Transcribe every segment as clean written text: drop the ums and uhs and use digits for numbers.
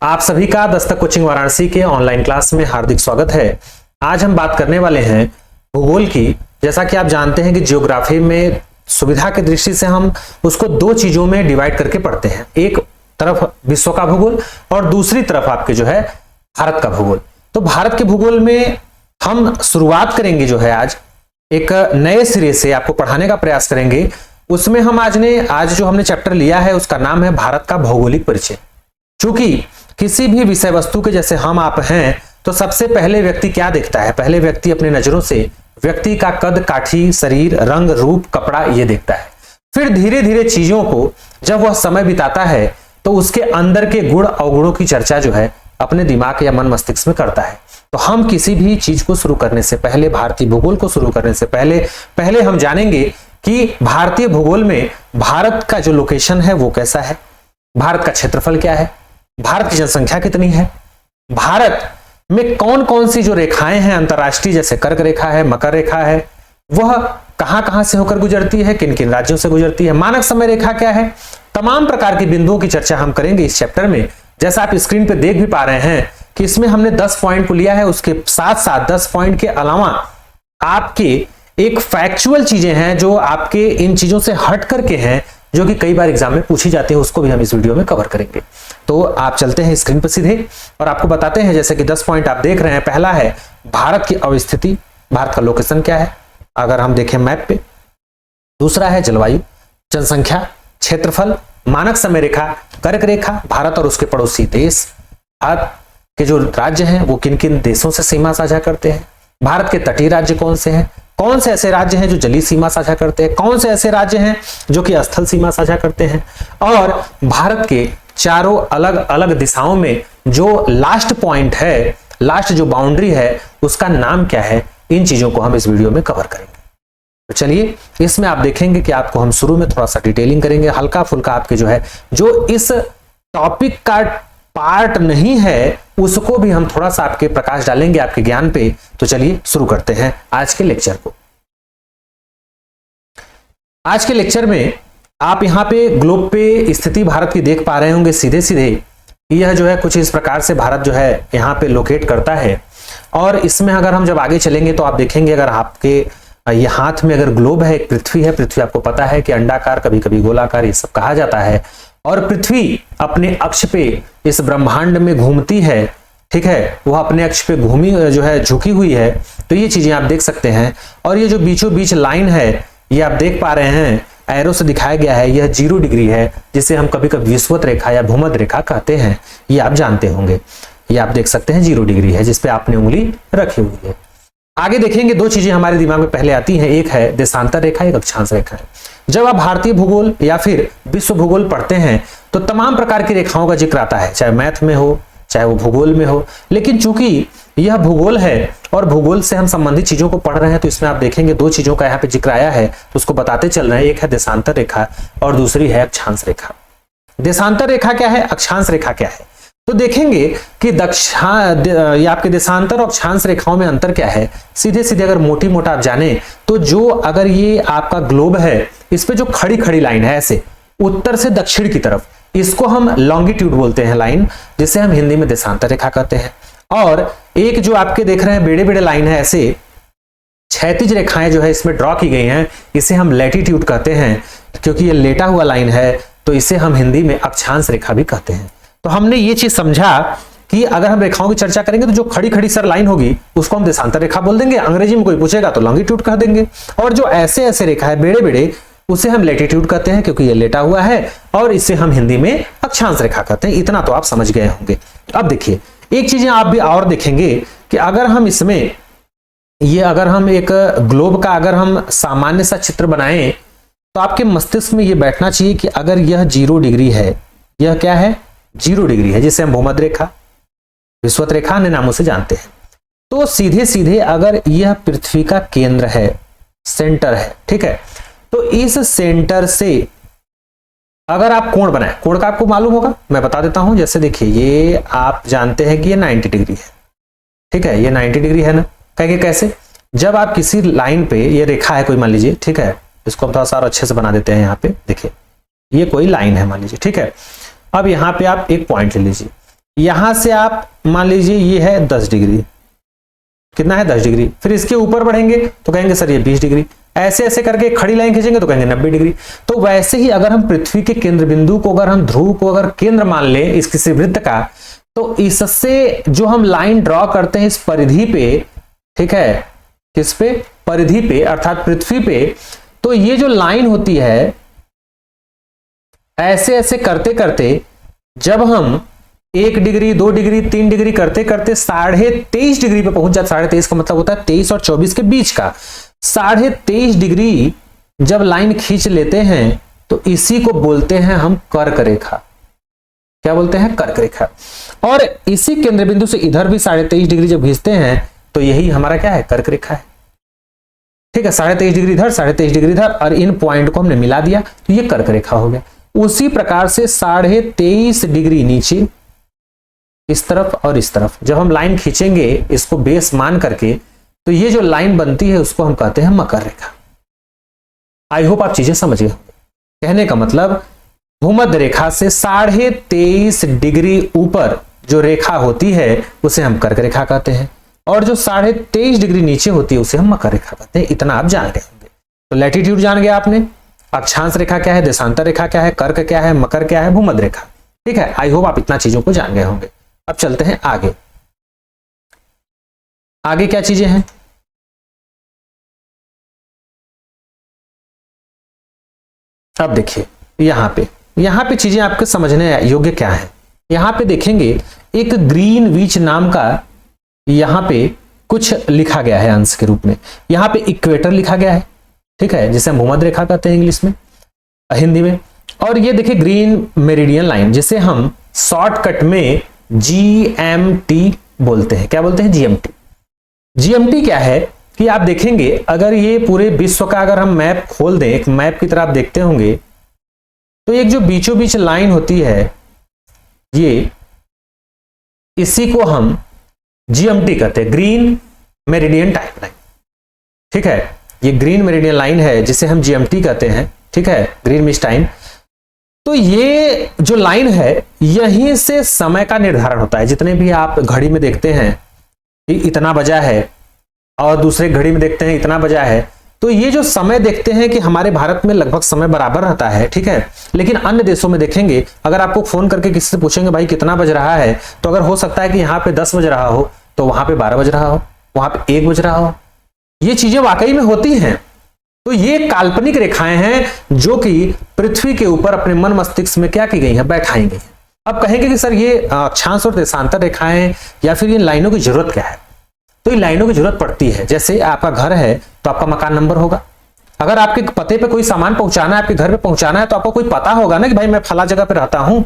आप सभी का दस्तक कोचिंग वाराणसी के ऑनलाइन क्लास में हार्दिक स्वागत है। आज हम बात करने वाले हैं भूगोल की। जैसा कि आप जानते हैं कि ज्योग्राफी में सुविधा की दृष्टि से हम उसको दो चीजों में डिवाइड करके पढ़ते हैं, एक तरफ विश्व का भूगोल और दूसरी तरफ आपके जो है भारत का भूगोल। तो भारत के भूगोल में हम शुरुआत करेंगे जो है आज एक नए सिरे से आपको पढ़ाने का प्रयास करेंगे। उसमें हम आज जो हमने चैप्टर लिया है उसका नाम है भारत का भौगोलिक परिचय। क्योंकि किसी भी विषय वस्तु के जैसे हम आप हैं तो सबसे पहले व्यक्ति क्या देखता है? पहले व्यक्ति अपने नजरों से व्यक्ति का कद काठी, शरीर, रंग, रूप, कपड़ा ये देखता है। फिर धीरे धीरे चीजों को जब वह समय बिताता है तो उसके अंदर के गुण अवगुणों की चर्चा जो है अपने दिमाग या मन मस्तिष्क में करता है। तो हम किसी भी चीज को शुरू करने से पहले, भारतीय भूगोल को शुरू करने से पहले हम जानेंगे कि भारतीय भूगोल में भारत का जो लोकेशन है वो कैसा है, भारत का क्षेत्रफल क्या है, भारत की जनसंख्या कितनी है, भारत में कौन कौन सी जो रेखाएं हैं अंतरराष्ट्रीय, जैसे कर्क रेखा है, मकर रेखा है, वह कहां कहां से होकर गुजरती है, किन किन राज्यों से गुजरती है, मानक समय रेखा क्या है। तमाम प्रकार के बिंदुओं की चर्चा हम करेंगे इस चैप्टर में। जैसा आप स्क्रीन पे देख भी पा रहे हैं कि इसमें हमने 10 पॉइंट को लिया है, उसके साथ साथ 10 पॉइंट के अलावा आपके एक फैक्चुअल चीजें हैं जो आपके इन चीजों से हट करके हैं, जो कि कई बार एग्जाम में पूछी जाती है, उसको भी हम इस वीडियो में कवर करेंगे। तो आप चलते हैं स्क्रीन पर सीधे और आपको बताते हैं, जैसे कि 10 पॉइंट आप देख रहे हैं। पहला है भारत की अवस्थिति, भारत का लोकेशन क्या है अगर हम देखें मैप पे। दूसरा है जलवायु, जनसंख्या, क्षेत्रफल, मानक समय रेखा, कर्क रेखा, भारत और उसके पड़ोसी देश, भारत के जो राज्य हैं वो किन किन देशों से सीमा साझा करते हैं, भारत के तटीय राज्य कौन से हैं, कौन से ऐसे राज्य हैं जो जलीय सीमा साझा करते हैं, कौन से ऐसे राज्य हैं जो कि स्थल सीमा साझा करते हैं, और भारत के चारों अलग अलग दिशाओं में जो लास्ट पॉइंट है, लास्ट जो बाउंड्री है उसका नाम क्या है। इन चीजों को हम इस वीडियो में कवर करेंगे। तो चलिए, इसमें आप देखेंगे कि आपको हम शुरू में थोड़ा सा डिटेलिंग करेंगे, हल्का फुल्का आपके जो है जो इस टॉपिक का पार्ट नहीं है उसको भी हम थोड़ा सा आपके प्रकाश डालेंगे आपके ज्ञान पे। तो चलिए शुरू करते हैं आज के लेक्चर को। आज के लेक्चर में आप यहां पे ग्लोब पे स्थिति भारत की देख पा रहे होंगे सीधे सीधे। यह जो है कुछ इस प्रकार से भारत जो है यहां पे लोकेट करता है। और इसमें अगर हम जब आगे चलेंगे तो आप देखेंगे, अगर आपके ये हाथ में अगर ग्लोब है, एक पृथ्वी है, पृथ्वी आपको पता है कि अंडाकार, कभी कभी गोलाकार, ये सब कहा जाता है। और पृथ्वी अपने अक्ष पे इस ब्रह्मांड में घूमती है, ठीक है, वह अपने अक्ष पे घूमी जो है झुकी हुई है। तो ये चीजें आप देख सकते हैं। और ये जो बीचों बीच लाइन है ये आप देख पा रहे हैं, एरो से दिखाया गया है, यह 0 डिग्री है, जिसे हम कभी कभी विषुवत रेखा या भूमध्य रेखा कहते हैं। ये आप जानते होंगे। ये आप देख सकते हैं 0 डिग्री है जिसपे आपने उंगली रखी हुई है। आगे देखेंगे दो चीजें हमारे दिमाग में पहले आती हैं, एक है देशांतर रेखा, एक अक्षांश रेखा है। जब आप भारतीय भूगोल या फिर विश्व भूगोल पढ़ते हैं तो तमाम प्रकार की रेखाओं का जिक्र आता है, चाहे मैथ में हो चाहे वो भूगोल में हो। लेकिन चूंकि यह भूगोल है और भूगोल से हम संबंधित चीजों को पढ़ रहे हैं तो इसमें आप देखेंगे दो चीजों का यहाँ पे जिक्र आया है, तो उसको बताते चल रहे हैं। एक है देशांतर रेखा और दूसरी है अक्षांश रेखा। देशांतर रेखा क्या है, अक्षांश रेखा क्या है, तो देखेंगे कि ये आपके देशांतर और अक्षांश रेखाओं में अंतर क्या है। सीधे सीधे अगर मोटी मोटा आप जाने तो जो अगर ये आपका ग्लोब है, इस पे जो खड़ी खड़ी लाइन है ऐसे उत्तर से दक्षिण की तरफ, इसको हम लॉन्गिट्यूड बोलते हैं लाइन, जिसे हम हिंदी में देशांतर रेखा कहते हैं। और एक जो आपके देख रहे हैं बेड़े बेड़े लाइन है, ऐसे क्षैतिज रेखाएं जो है इसमें ड्रॉ की गई हैं, इसे हम लैटिट्यूड कहते हैं। क्योंकि ये लेटा हुआ लाइन है तो इसे हम हिंदी में अक्षांश रेखा भी कहते हैं। तो हमने ये चीज समझा कि अगर हम रेखाओं की चर्चा करेंगे तो जो खड़ी खड़ी सर लाइन होगी उसको हम देशांतर रेखा बोल देंगे, अंग्रेजी में कोई पूछेगा तो लॉन्गिट्यूड कह देंगे। और जो ऐसे ऐसे रेखा है बेड़े बेड़े, उसे हम लैटिट्यूड कहते हैं क्योंकि ये लेटा हुआ है, और इसे हम हिंदी में अक्षांश रेखा कहते हैं। इतना तो आप समझ गए होंगे। अब देखिए एक चीजें आप भी और देखेंगे कि अगर हम इसमें अगर हम एक ग्लोब का अगर हम सामान्य सा चित्र बनाएं तो आपके मस्तिष्क में ये बैठना चाहिए कि अगर यह 0 डिग्री है, यह क्या है 0 डिग्री है, जिसे हम भूमध्य रेखा, विषुवत रेखा अन्य नामों से जानते हैं। तो सीधे सीधे अगर यह पृथ्वी का केंद्र है, सेंटर है, ठीक है, तो इस सेंटर से अगर आप कोण बनाए, कोण का आपको मालूम होगा, मैं बता देता हूं। जैसे देखिए ये आप जानते हैं कि ये 90 डिग्री है, ठीक है, ये 90 डिग्री है ना। कहेंगे कैसे, जब आप किसी लाइन पे, ये रेखा है कोई मान लीजिए, ठीक है, इसको हम थोड़ा सा और अच्छे से बना देते हैं। यहाँ पे देखिए ये कोई लाइन है मान लीजिए, ठीक है। अब यहाँ पे आप एक पॉइंट ले लीजिए, यहां से आप मान लीजिए ये है 10 डिग्री, कितना है 10 डिग्री, फिर इसके ऊपर बढ़ेंगे तो कहेंगे सर ये 20 डिग्री, ऐसे ऐसे करके खड़ी लाइन खींचेंगे तो कहेंगे 90 डिग्री। तो वैसे ही अगर हम पृथ्वी के केंद्र बिंदु को, अगर हम ध्रुव को अगर केंद्र मान लें इस किसी वृत्त का, तो इससे जो हम लाइन ड्रॉ करते हैं इस परिधि पे, ठीक है, किस पे, परिधि पे अर्थात पृथ्वी पे, तो ये जो लाइन होती है ऐसे ऐसे करते करते जब हम 1 डिग्री 2 डिग्री 3 डिग्री करते करते 23.5 डिग्री पे पहुंच जाता, 23.5 का मतलब होता है 23 और 24 के बीच का, 23.5 डिग्री जब लाइन खींच लेते हैं तो इसी को बोलते हैं हम कर्क रेखा। क्या बोलते हैं? कर्क रेखा। और इसी केंद्र बिंदु से इधर भी 23.5 डिग्री जब खींचते हैं तो यही हमारा क्या है? कर्क रेखा है। ठीक है, 23.5 डिग्री इधर 23.5 डिग्री इधर, और इन पॉइंट को हमने मिला दिया तो ये कर्क रेखा हो गया। उसी प्रकार से 23.5 डिग्री नीचे इस तरफ और इस तरफ जब हम लाइन खींचेंगे इसको बेस मान करके, तो ये जो लाइन बनती है उसको हम कहते हैं मकर रेखा। आई होप आप चीजें समझ गए। कहने का मतलब भूमध्य रेखा से 23.5 डिग्री ऊपर जो रेखा होती है उसे हम कर्क रेखा कहते हैं, और जो 23.5 डिग्री नीचे होती है उसे हम मकर रेखा कहते हैं। इतना आप जान गए होंगे। तो लैटिट्यूड जान गए आपने, अक्षांश रेखा क्या है, देशांतर रेखा क्या है, कर्क क्या है, मकर क्या है, भूमध्य रेखा। ठीक है, आई होप आप इतना चीजों को जान गए होंगे। अब चलते हैं आगे। आगे क्या चीजें हैं? अब देखिए यहां पे चीजें आपके समझने योग्य क्या है। यहां पे देखेंगे एक ग्रीनविच नाम का यहां पे कुछ लिखा गया है अंश के रूप में। यहां पे इक्वेटर लिखा गया है, ठीक है, जिसे हम भूमध्य रेखा कहते हैं इंग्लिश में, हिंदी में। और ये देखिए ग्रीन मेरिडियन लाइन, जिसे हम शॉर्टकट में GMT बोलते हैं। क्या बोलते हैं? GMT। GMT क्या है कि आप देखेंगे अगर ये पूरे विश्व का अगर हम मैप खोल दें, एक मैप की तरह आप देखते होंगे, तो एक जो बीचों बीच लाइन होती है ये, इसी को हम GMT कहते हैं, ग्रीन मेरिडियन टाइम लाइन। ठीक है, ये ग्रीन मेरिडियन लाइन है जिसे हम GMT कहते हैं। ठीक है, ग्रीन मिस टाइम। तो ये जो लाइन है यहीं से समय का निर्धारण होता है। जितने भी आप घड़ी में देखते हैं कि इतना बजा है और दूसरे घड़ी में देखते हैं इतना बजा है, तो ये जो समय देखते हैं कि हमारे भारत में लगभग समय बराबर रहता है। ठीक है, लेकिन अन्य देशों में देखेंगे, अगर आपको फोन करके किसी से पूछेंगे भाई कितना बज रहा है, तो अगर हो सकता है कि यहाँ पे 10 बज रहा हो तो वहां पे 12 बज रहा हो, वहां पे 1 बज रहा हो। ये चीजें वाकई में होती हैं। तो ये काल्पनिक रेखाएं हैं जो कि पृथ्वी के ऊपर अपने मन मस्तिष्क में क्या की गई है? बैठाई गई है। अब कहेंगे कि सर ये अक्षांश और देशांतर रेखाएं या फिर इन लाइनों की जरूरत क्या है? तो इन लाइनों की जरूरत पड़ती है। जैसे आपका घर है तो आपका मकान नंबर होगा। अगर आपके पते पे कोई सामान पहुंचाना है, आपके घर पे पहुंचाना है, तो आपको कोई पता होगा ना कि भाई मैं फला जगह पे रहता हूं।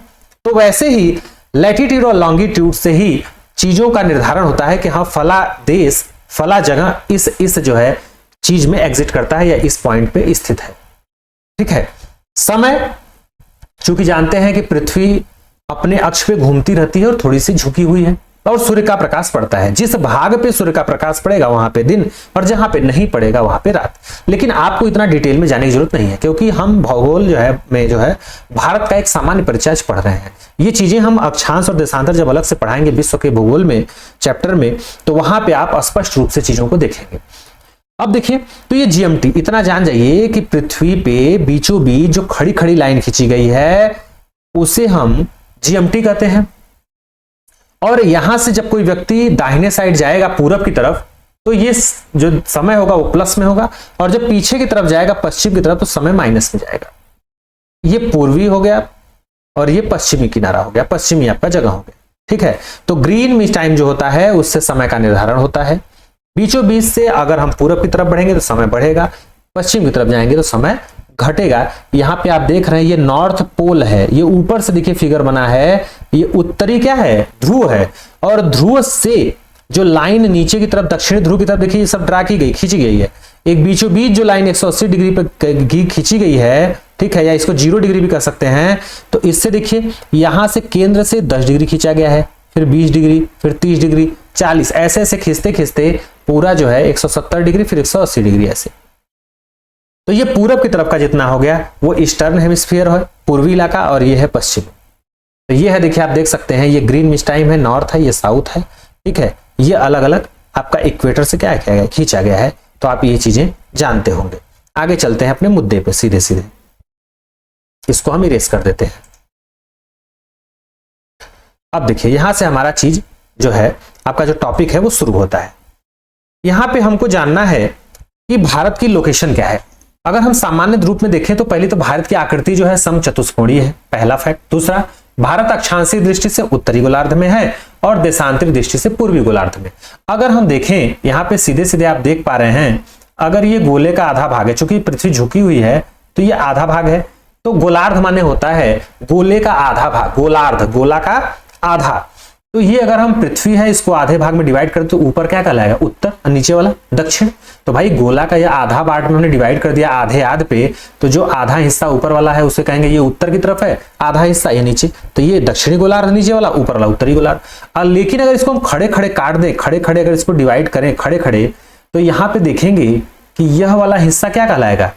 तो वैसे ही लैटिट्यूड और लॉन्गिट्यूड से ही चीजों का निर्धारण होता है कि हाँ फला देश फला जगह इस जो है चीज में एग्जिट करता है या इस पॉइंट पे स्थित है। ठीक है, समय चूंकि जानते हैं कि पृथ्वी अपने अक्ष पे घूमती रहती है और थोड़ी सी झुकी हुई है, और सूर्य का प्रकाश पड़ता है। जिस भाग पे सूर्य का प्रकाश पड़ेगा वहां पे दिन, और जहां पे नहीं पड़ेगा वहां पे रात। लेकिन आपको इतना डिटेल में जाने की जरूरत नहीं है, क्योंकि हम भूगोल जो है भारत का एक सामान्य परिचय पढ़ रहे हैं। ये चीजें हम अक्षांश और देशांतर जब अलग से पढ़ाएंगे विश्व के भूगोल में चैप्टर में, तो वहां पे आप स्पष्ट रूप से चीजों को देखेंगे। अब देखिए, तो ये GMT इतना जान जाइए कि पृथ्वी पे बीचों बीच जो खड़ी खड़ी लाइन खींची गई है उसे हम GMT कहते हैं। और यहां से जब कोई व्यक्ति दाहिने साइड जाएगा पूरब की तरफ, तो ये जो समय होगा वो प्लस में होगा, और जब पीछे की तरफ जाएगा पश्चिम की तरफ तो समय माइनस में जाएगा। ये पूर्वी हो गया और ये पश्चिमी किनारा हो गया, पश्चिमी आपका जगह हो गया। ठीक है, तो ग्रीन मिस टाइम जो होता है उससे समय का निर्धारण होता है। बीचों बीच से अगर हम पूरब की तरफ बढ़ेंगे तो समय बढ़ेगा, पश्चिम की तरफ जाएंगे तो समय घटेगा। यहां पे आप देख रहे हैं ये नॉर्थ पोल है, ये ऊपर से देखिए फिगर बना है, ये उत्तरी क्या है? ध्रुव है। और ध्रुव से जो लाइन नीचे की तरफ दक्षिणी ध्रुव की तरफ देखिए ये सब ड्रा की गई, खींची गई है। एक बीचों बीच जो लाइन 180 डिग्री पे खींची गई है, ठीक है, या इसको 0 डिग्री भी कर सकते हैं। तो इससे देखिए यहां से केंद्र से 10 डिग्री खींचा गया है, फिर 20 डिग्री, फिर 30 डिग्री, 40, ऐसे ऐसे खींचते खींचते पूरा जो है 170 डिग्री, फिर 180 डिग्री ऐसे। तो ये पूरब की तरफ का जितना हो गया वो ईस्टर्न हेमिस्फीयर है, पूर्वी इलाका, और ये है पश्चिम। तो ये है, देखिए आप देख सकते हैं, ये ग्रीन मिस टाइम है, नॉर्थ है, ये साउथ है, ठीक है। ये अलग अलग आपका इक्वेटर से क्या किया गया, खींचा गया है। तो आप ये चीजें जानते होंगे। आगे चलते हैं अपने मुद्दे पे सीधे सीधे, इसको हम इरेज कर देते हैं। अब देखिए यहां से हमारा चीज जो है, आपका जो टॉपिक है वो शुरू होता है। यहां पे हमको जानना है कि भारत की लोकेशन क्या है। अगर हम सामान्य रूप में देखें तो पहले तो भारत की आकृति जो है समचतुष्कोणीय है, पहला फैक्ट। दूसरा, भारत अक्षांशीय दृष्टि से उत्तरी गोलार्ध में है और देशांतरी दृष्टि से पूर्वी गोलार्ध में। अगर हम देखें यहाँ पे सीधे सीधे आप देख पा रहे हैं, अगर ये गोले का आधा भाग है, चूंकि पृथ्वी झुकी हुई है तो ये आधा भाग है, तो गोलार्ध माने होता है गोले का आधा भाग, गोलार्ध गोला का आधा। तो ये अगर हम पृथ्वी है इसको आधे भाग में डिवाइड करें तो ऊपर क्या कहलाएगा, उत्तर, और नीचे वाला दक्षिण। तो भाई गोला का ये आधा पार्ट में हमने डिवाइड कर दिया आधे आध पे, तो जो आधा हिस्सा ऊपर वाला है उसे कहेंगे ये उत्तर की तरफ है, आधा हिस्सा ये नीचे, तो ये दक्षिणी गोलार्ध नीचे वाला, ऊपर वाला उत्तरी गोलार्ध। लेकिन अगर इसको हम खड़े खड़े काट दें, खड़े खड़े अगर इसको डिवाइड करें खड़े खड़े, तो यहाँ पे देखेंगे कि यह वाला हिस्सा क्या कहलाएगा,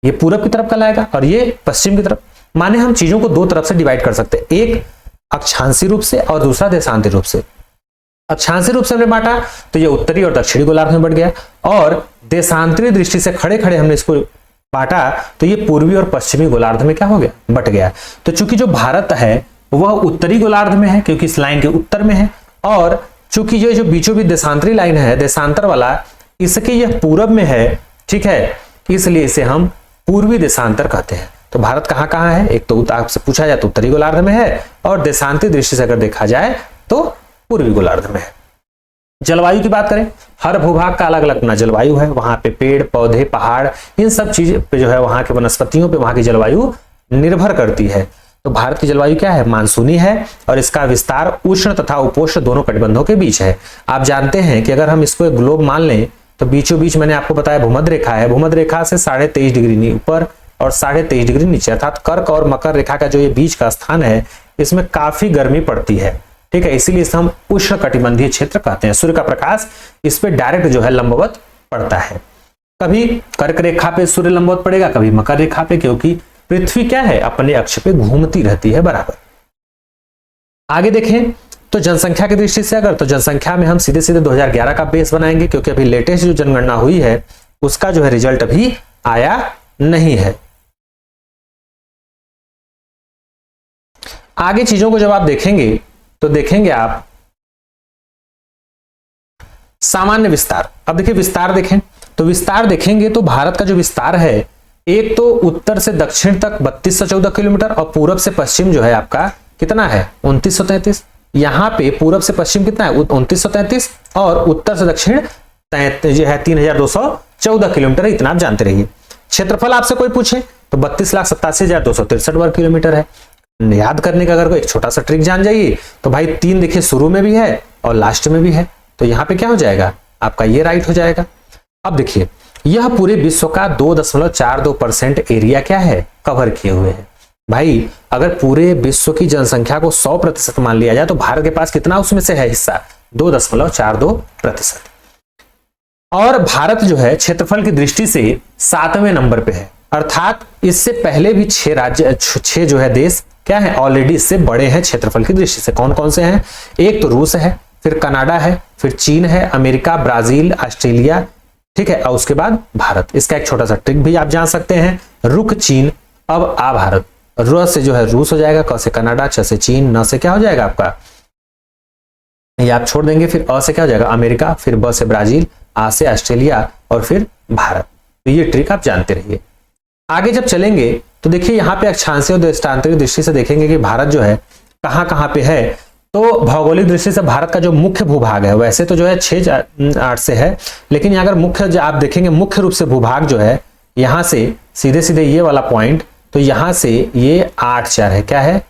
ये पूरब की तरफ कहलाएगा और ये पश्चिम की तरफ। माने हम चीजों को दो तरफ से डिवाइड कर सकते हैं, एक अक्षांशीय रूप से और दूसरा देशांतरी रूप से। अक्षांशीय रूप से हमने बांटा तो ये उत्तरी और दक्षिणी गोलार्ध में बढ़ गया, और देशांतरी दृष्टि से खड़े खड़े हमने इसको बांटा तो ये पूर्वी और पश्चिमी गोलार्ध में क्या हो गया, बट गया। तो चूंकि जो भारत है वह उत्तरी गोलार्ध में है क्योंकि इस लाइन के उत्तर में है, और चूंकि ये जो बीचों बीच देशांतरी लाइन है, देशांतर वाला, इसके यह पूरब में है, ठीक है, इसलिए इसे हम पूर्वी देशांतर कहते हैं। तो भारत कहां कहां है, एक तो आपसे पूछा जाए तो उत्तरी गोलार्ध में है, और देशांतरी दृष्टि से अगर देखा जाए तो पूर्वी गोलार्ध में है। जलवायु की बात करें, हर भूभाग का अलग अलग अपना जलवायु है, वहां पे पेड़ पौधे पहाड़ इन सब चीज पे जो है, वहां के वनस्पतियों पे वहां की जलवायु निर्भर करती है। तो भारत की जलवायु क्या है, मानसूनी है, और इसका विस्तार उष्ण तथा उपोष्ण दोनों कटिबंधों के बीच है। आप जानते हैं कि अगर हम इसको एक ग्लोब मान लें तो बीचों बीच मैंने आपको बताया भूमध्य रेखा है, भूमध्य रेखा से 23.5 डिग्री ऊपर और 23.5 डिग्री नीचे, अर्थात कर्क और मकर रेखा का जो ये बीच का स्थान है इसमें काफी गर्मी पड़ती है, ठीक है, इसीलिए इसे हम उष्ण कटिबंधीय क्षेत्र कहते हैं। सूर्य का प्रकाश इस पे डायरेक्ट जो है लंबवत पड़ता है, कभी कर्क रेखा पे सूर्य लंबवत पड़ेगा, कभी मकर रेखा पे, क्योंकि पृथ्वी क्या है, अपने अक्ष पे घूमती रहती है बराबर। आगे देखें तो जनसंख्या की दृष्टि से, अगर तो जनसंख्या में हम सीधे सीधे 2011 का बेस बनाएंगे, क्योंकि अभी लेटेस्ट जो जनगणना हुई है उसका जो है रिजल्ट अभी आया नहीं है। आगे चीजों को जब आप देखेंगे तो देखेंगे आप सामान्य विस्तार। अब देखिए विस्तार देखें तो विस्तार देखेंगे तो भारत का जो विस्तार है, एक तो उत्तर से दक्षिण तक 3214 किलोमीटर, और पूरब से पश्चिम जो है आपका कितना है, 2933। यहां पे पूरब से पश्चिम कितना है, 2933, और उत्तर से दक्षिण जो है 3214 किलोमीटर, इतना आप जानते रहिए। क्षेत्रफल आपसे कोई पूछे तो 32,87,263 वर्ग किलोमीटर है। याद करने का अगर कोई एक छोटा सा ट्रिक जान जाइए तो भाई 3 देखिए शुरू में भी है और लास्ट में भी है, तो यहाँ पे क्या हो जाएगा आपका, ये राइट हो जाएगा। अब देखिए यह पूरे विश्व का 2.42% एरिया क्या है, कवर किए हुए हैं। भाई अगर पूरे विश्व की जनसंख्या को 100% मान लिया जाए तो भारत के पास कितना उसमें से है हिस्सा, 2.42%। और भारत जो है क्षेत्रफल की दृष्टि से 7वें नंबर पे है, अर्थात इससे पहले भी 6 राज्य 6 जो है देश क्या है ऑलरेडी इससे बड़े हैं क्षेत्रफल की दृष्टि से। कौन कौन से हैं, एक तो रूस है, फिर कनाडा है, फिर चीन है, अमेरिका, ब्राजील, ऑस्ट्रेलिया, ठीक है, और उसके बाद भारत। इसका एक छोटा सा ट्रिक भी आप जान सकते हैं, रुक चीन अब आ भारत। र से जो है रूस हो जाएगा, क से कनाडा, च से चीन, न से क्या हो जाएगा आपका, ये आप छोड़ देंगे, फिर अ से क्या हो जाएगा अमेरिका, फिर ब से ब्राजील, आ से ऑस्ट्रेलिया और फिर भारत। तो ये ट्रिक आप जानते रहिए। आगे जब चलेंगे तो देखिए यहाँ पे अक्षांशीय और देशांतरी दृष्टि से देखेंगे कि भारत जो है कहां कहां पे है। तो भौगोलिक दृष्टि से भारत का जो मुख्य भूभाग है, वैसे तो जो है 6-8 से है, लेकिन अगर मुख्य आप देखेंगे मुख्य रूप से भूभाग जो है यहां से सीधे सीधे ये वाला पॉइंट, तो यहां से ये 8-4 है, क्या है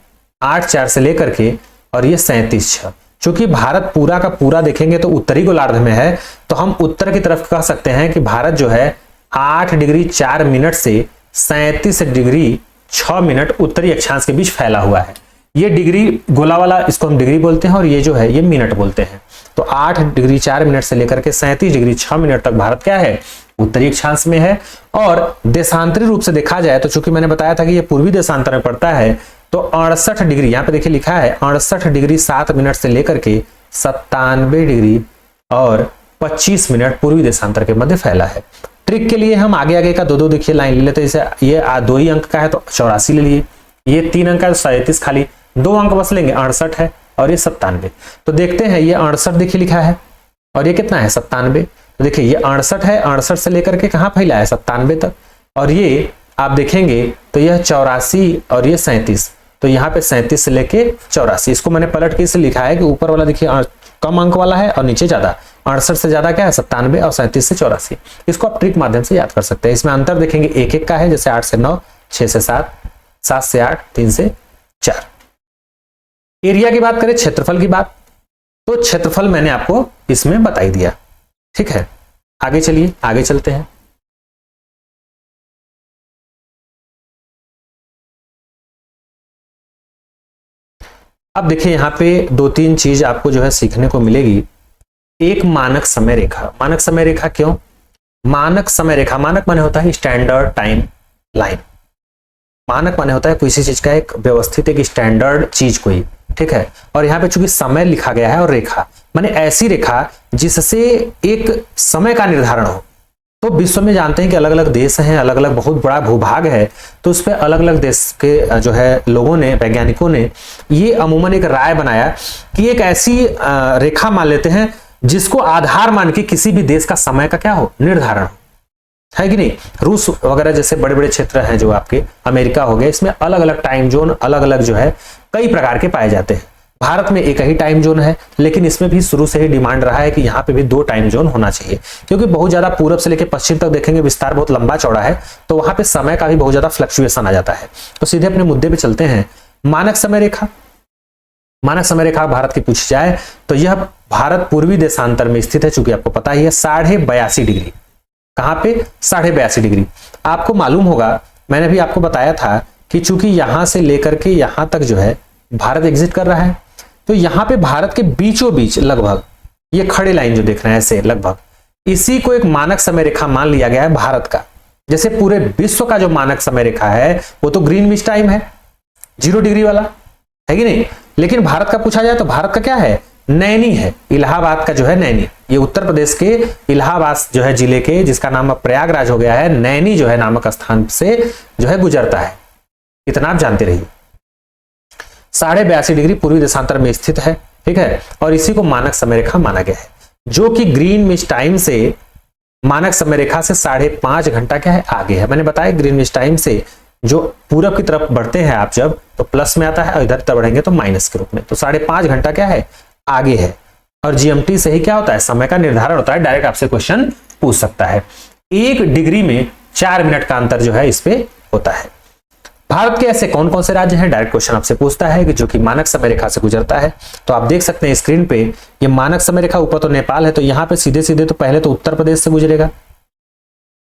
8-4 से लेकर के और ये 37-6। चूंकि भारत पूरा का पूरा देखेंगे तो उत्तरी गोलार्ध में है, तो हम उत्तर की तरफ कह सकते हैं कि भारत जो है 8 डिग्री 4 मिनट से 37 डिग्री 6 मिनट उत्तरी अक्षांश के बीच फैला हुआ है। ये डिग्री गोला वाला इसको हम डिग्री बोलते हैं और ये जो है ये मिनट बोलते हैं। तो 8 डिग्री 4 मिनट से लेकर के 37 डिग्री 6 मिनट तक भारत क्या है उत्तरी अक्षांश में है। और देशांतरी रूप से देखा जाए तो चूंकि मैंने बताया था कि ये पूर्वी देशांतर में पड़ता है, तो 68 डिग्री, यहाँ पे देखिए लिखा है 68 डिग्री 7 मिनट से लेकर के 97 डिग्री और 25 मिनट पूर्वी देशांतर के मध्य फैला है। ट्रिक के लिए हम आगे आगे का दो देखिए लाइन ले लेते हैं। जैसे ये 2 ही अंक का है तो 84 ले लिए, ये 3 अंक का है तो 37 खाली, 2 अंक बस लेंगे, 68 है और ये 97। तो देखते हैं ये 68 देखिए लिखा है और ये कितना है 97। तो देखिए ये 68 है, 68 से लेकर के कहाँ फैला है 97 तक, और ये आप देखेंगे तो यह 84 और ये 37, तो यहाँ पे 37 से लेके 84। इसको मैंने पलट के इसलिए लिखा है कि ऊपर वाला देखिए कम अंक वाला है और नीचे ज्यादा, 68 से ज्यादा क्या है 97 और 37 से 84। इसको आप ट्रिक माध्यम से याद कर सकते हैं। इसमें अंतर देखेंगे 1-1 का है, जैसे 8 से 9, 6 से 7, 7 से 8, 3 से 4। एरिया की बात करें, क्षेत्रफल की बात, तो क्षेत्रफल मैंने आपको इसमें बता ही दिया। ठीक है, आगे चलिए, आगे चलते हैं। अब देखिए यहाँ पे 2-3 चीज आपको जो है सीखने को मिलेगी। एक मानक समय रेखा, मानक समय रेखा क्यों? मानक समय रेखा, मानक माने होता है स्टैंडर्ड टाइम लाइन। मानक माने होता है किसी चीज का एक व्यवस्थित एक स्टैंडर्ड चीज कोई, ठीक है। और यहाँ पे चूंकि समय लिखा गया है और रेखा माने ऐसी रेखा जिससे एक समय का निर्धारण हो। तो विश्व में जानते हैं कि अलग अलग देश हैं, अलग अलग बहुत बड़ा भूभाग है, तो उस पर अलग अलग देश के जो है लोगों ने, वैज्ञानिकों ने ये अमूमन एक राय बनाया कि एक ऐसी रेखा मान लेते हैं जिसको आधार मान के किसी भी देश का समय का क्या हो, निर्धारण हो, है कि नहीं। रूस वगैरह जैसे बड़े बड़े क्षेत्र हैं जो आपके, अमेरिका हो गया, इसमें अलग अलग टाइम जोन अलग अलग जो है कई प्रकार के पाए जाते हैं। भारत में एक ही टाइम जोन है, लेकिन इसमें भी शुरू से ही डिमांड रहा है कि यहाँ पे भी 2 टाइम जोन होना चाहिए, क्योंकि बहुत ज्यादा पूरब से लेकर पश्चिम तक देखेंगे विस्तार बहुत लंबा चौड़ा है, तो वहां पे समय का भी बहुत ज्यादा फ्लक्चुएशन आ जाता है। तो सीधे अपने मुद्दे पे चलते हैं। मानक समय रेखा, मानक समय रेखा भारत की पूछी जाए तो यह भारत पूर्वी देशांतर में स्थित है, चूंकि आपको पता ही है 82.5 डिग्री। कहां पे? 82.5 डिग्री। आपको मालूम होगा, मैंने भी आपको बताया था कि चूंकि यहां से लेकर के यहां तक जो है भारत एग्जिट कर रहा है, तो यहां पे भारत के बीचों बीच लगभग ये खड़े लाइन जो देख रहे हैं ऐसे लगभग, इसी को एक मानक समय रेखा मान लिया गया है भारत का। जैसे पूरे विश्व का जो मानक समय रेखा है वो तो ग्रीनविच टाइम है, 0 डिग्री वाला, है कि नहीं। लेकिन भारत का पूछा जाए तो भारत का क्या है, नैनी है, इलाहाबाद का जो है नैनी। ये उत्तर प्रदेश के इलाहाबाद जो है जिले के, जिसका नाम अब प्रयागराज हो गया है, नैनी जो है नामक स्थान से जो है गुजरता है। इतना आप जानते रहिए। 82.5 डिग्री पूर्वी देशांतर में स्थित है, ठीक है, और इसी को मानक समय रेखा माना गया है, जो कि ग्रीनविच टाइम से, मानक समय रेखा से 5.5 घंटा क्या है आगे है। मैंने बताया ग्रीनविच टाइम से जो पूरब की तरफ बढ़ते हैं आप जब, तो प्लस में आता है, और इधर तरफ बढ़ेंगे तो माइनस के रूप में, तो 5.5 घंटा क्या है आगे है। और जीएमटी से ही क्या होता है, समय का निर्धारण होता है। डायरेक्ट आपसे क्वेश्चन पूछ सकता है। 1 डिग्री में 4 मिनट का अंतर जो है इस पे होता है। भारत के ऐसे कौन कौन से राज्य हैं, डायरेक्ट क्वेश्चन आपसे पूछता है कि जो कि मानक समय रेखा से गुजरता है। तो आप देख सकते हैं स्क्रीन पे, ये मानक समय रेखा ऊपर तो नेपाल है, तो यहाँ पे सीधे सीधे तो पहले तो उत्तर प्रदेश से गुजरेगा,